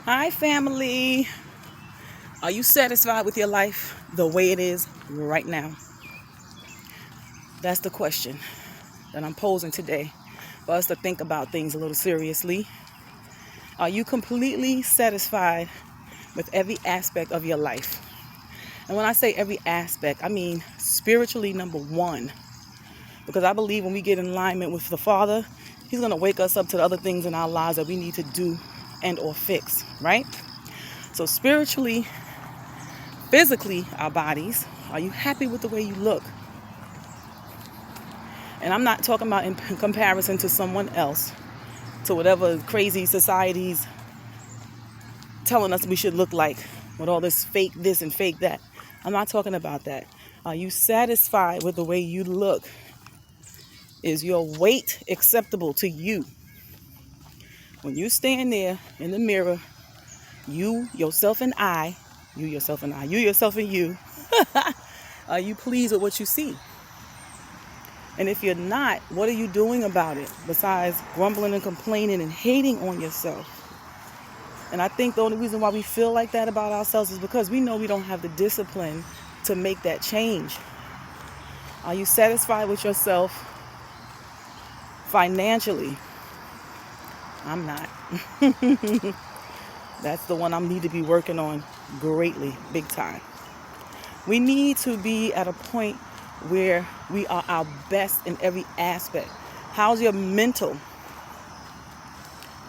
Hi, family. Are you satisfied with your life the way it is right now? That's the question that I'm posing today for us to think about things a little seriously. Are you completely satisfied with every aspect of your life? And when I say every aspect, I mean spiritually, number one. Because I believe when we get in alignment with the Father, He's going to wake us up to the other things in our lives that we need to do and or fix, right? So spiritually, physically, our bodies, are you happy with the way you look? And I'm not talking about in comparison to someone else, to whatever crazy society's telling us we should look like, with all this fake this and fake that. I'm not talking about that. Are you satisfied with the way you look? Is your weight acceptable to you? When you stand there in the mirror, you, yourself, and I, you, yourself, and I, you, yourself, and you, are you pleased with what you see? And if you're not, what are you doing about it besides grumbling and complaining and hating on yourself? And I think the only reason why we feel like that about ourselves is because we know we don't have the discipline to make that change. Are you satisfied with yourself financially? I'm not. That's the one I need to be working on greatly, big time. We need to be at a point where we are our best in every aspect. How's your mental?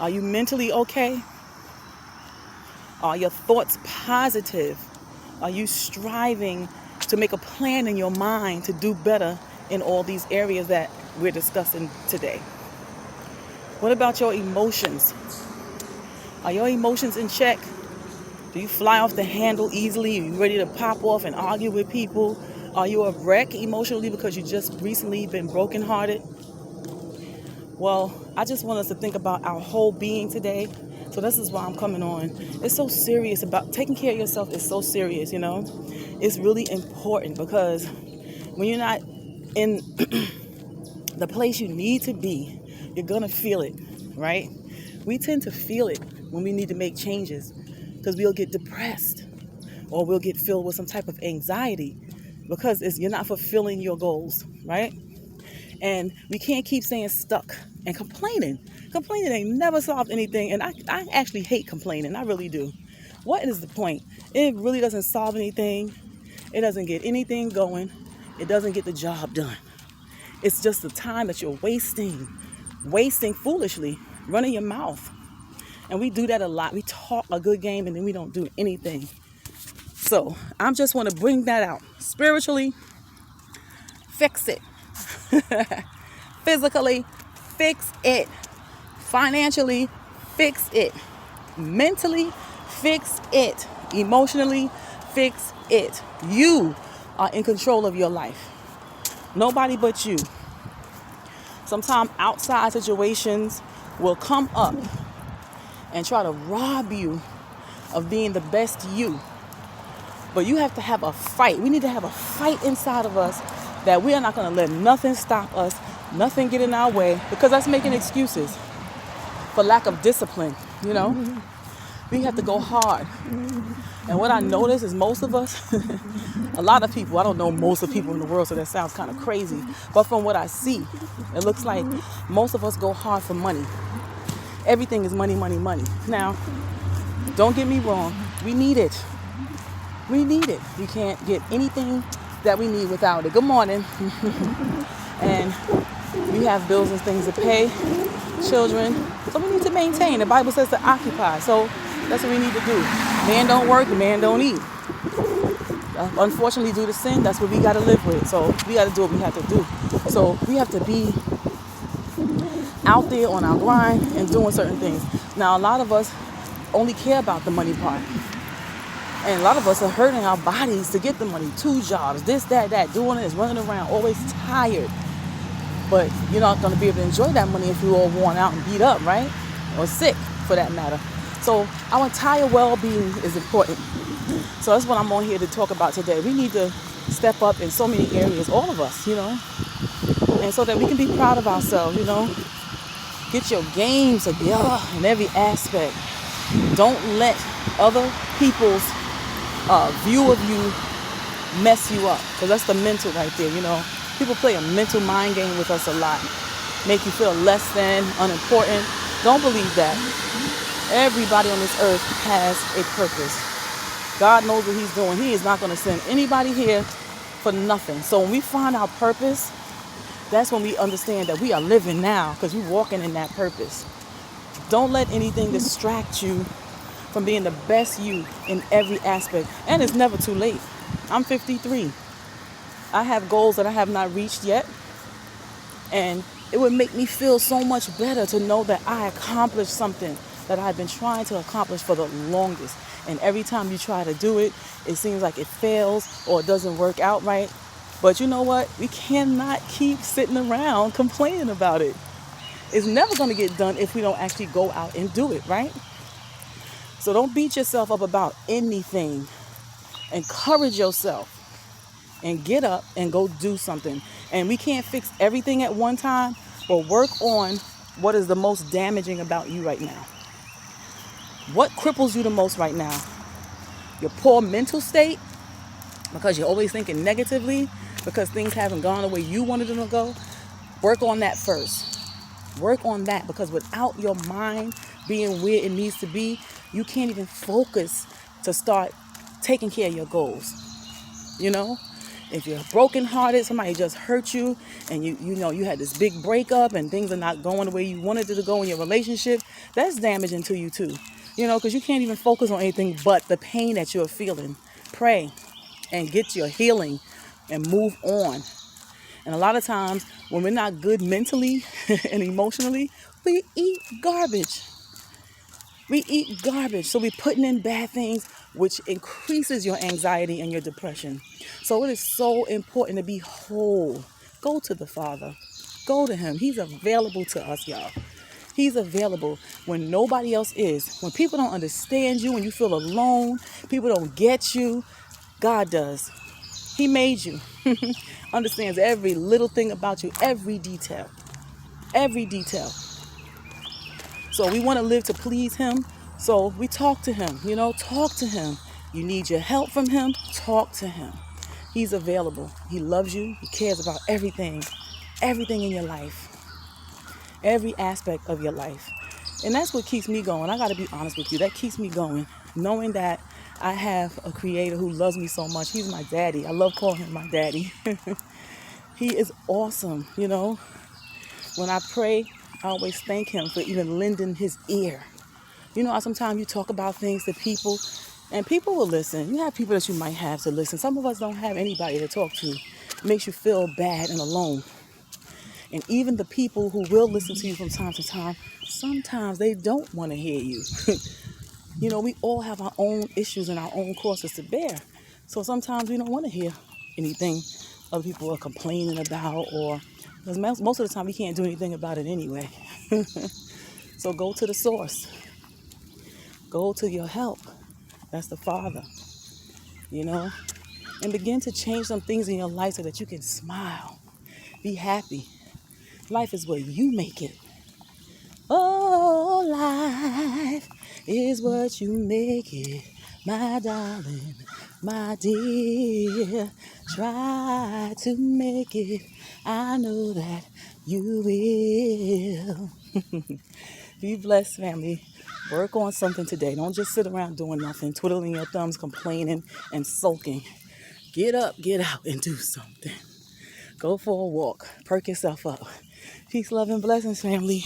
Are you mentally okay? Are your thoughts positive? Are you striving to make a plan in your mind to do better in all these areas that we're discussing today? What about your emotions? Are your emotions in check? Do you fly off the handle easily? Are you ready to pop off and argue with people? Are you a wreck emotionally because you just recently been brokenhearted? Well, I just want us to think about our whole being today. So this is why I'm coming on. It's so serious about taking care of yourself. Is so serious, you know. It's really important because when you're not in the place you need to be, you're gonna feel it, right? We tend to feel it when we need to make changes because we'll get depressed or we'll get filled with some type of anxiety because you're not fulfilling your goals, right? And we can't keep saying stuck and complaining. Complaining ain't never solved anything. And I actually hate complaining. I really do. What is the point? It really doesn't solve anything. It doesn't get anything going. It doesn't get the job done. It's just the time that you're wasting foolishly, running your mouth. And we do that a lot. We talk a good game and then we don't do anything. So I just want to bring that out. Spiritually, fix it. Physically, fix it. Financially, fix it. Mentally, fix it. Emotionally, fix it. You are in control of your life. Nobody but you. Sometimes outside situations will come up and try to rob you of being the best you. But you have to have a fight. We need to have a fight inside of us that we are not going to let nothing stop us, nothing get in our way, because that's making excuses for lack of discipline, you know? We have to go hard. And what I notice is most of us, a lot of people, I don't know most of the people in the world, so that sounds kind of crazy, but from what I see, it looks like most of us go hard for money. Everything is money, money, money. Now, don't get me wrong, we need it. We need it. We can't get anything that we need without it. Good morning. And we have bills and things to pay, children. So we need to maintain. The Bible says to occupy. So that's what we need to do. Man don't work, man don't eat. Unfortunately, due to sin, that's what we got to live with. So we got to do what we have to do. So we have to be out there on our grind and doing certain things. Now, a lot of us only care about the money part. And a lot of us are hurting our bodies to get the money. 2 jobs, this, that, doing this, running around, always tired. But you're not going to be able to enjoy that money if you're all worn out and beat up, right? Or sick, for that matter. So our entire well-being is important. So that's what I'm on here to talk about today. We need to step up in so many areas, all of us, you know. And so that we can be proud of ourselves, you know. Get your game together in every aspect. Don't let other people's view of you mess you up, because that's the mental right there. People play a mental mind game with us a lot, make you feel less than, unimportant. Don't believe that. Everybody on this earth has a purpose. God knows what he's doing. He is not going to send anybody here for nothing. So when we find our purpose, that's when we understand that we are living now, because we're walking in that purpose. Don't let anything distract you from being the best you in every aspect. And it's never too late. I'm 53. I have goals that I have not reached yet. And it would make me feel so much better to know that I accomplished something that I've been trying to accomplish for the longest. And every time you try to do it, it seems like it fails or it doesn't work out right. But you know what? We cannot keep sitting around complaining about it. It's never going to get done if we don't actually go out and do it, right? So don't beat yourself up about anything. Encourage yourself and get up and go do something. And we can't fix everything at one time, but work on what is the most damaging about you right now. What cripples you the most right now? Your poor mental state, because you're always thinking negatively, because things haven't gone the way you wanted them to go. Work on that first. Work on that, because without your mind being where it needs to be, you can't even focus to start taking care of your goals. If you're brokenhearted, somebody just hurt you, and you had this big breakup and things are not going the way you wanted it to go in your relationship, that's damaging to you too. Because you can't even focus on anything but the pain that you're feeling. Pray and get your healing and move on. And a lot of times when we're not good mentally and emotionally, we eat garbage. So we're putting in bad things, which increases your anxiety and your depression. So it is so important to be whole. Go to the Father. Go to him. He's available to us, y'all. He's available when nobody else is. When people don't understand you, when you feel alone, people don't get you, God does. He made you. Understands every little thing about you, every detail. Every detail. So we want to live to please him. So we talk to him, talk to him. You need your help from him, talk to him. He's available. He loves you. He cares about everything in your life, every aspect of your life. And that's what keeps me going. I got to be honest with you. That keeps me going, knowing that I have a creator who loves me so much. He's my daddy. I love calling him my daddy. He is awesome, When I pray, I always thank him for even lending his ear. How sometimes you talk about things to people and people will listen. You have people that you might have to listen. Some of us don't have anybody to talk to. It makes you feel bad and alone. And even the people who will listen to you from time to time, sometimes they don't want to hear you. We all have our own issues and our own crosses to bear. So sometimes we don't want to hear anything other people are complaining about, because most of the time we can't do anything about it anyway. So go to the source. Go to your help. That's the Father, and begin to change some things in your life so that you can smile, be happy. Life is what you make it. Oh, life is what you make it, my darling, my dear. Try to make it. I know that you will. Be blessed, family. Work on something today. Don't just sit around doing nothing, twiddling your thumbs, complaining, and sulking. Get up, get out, and do something. Go for a walk. Perk yourself up. Peace, love, and blessings, family.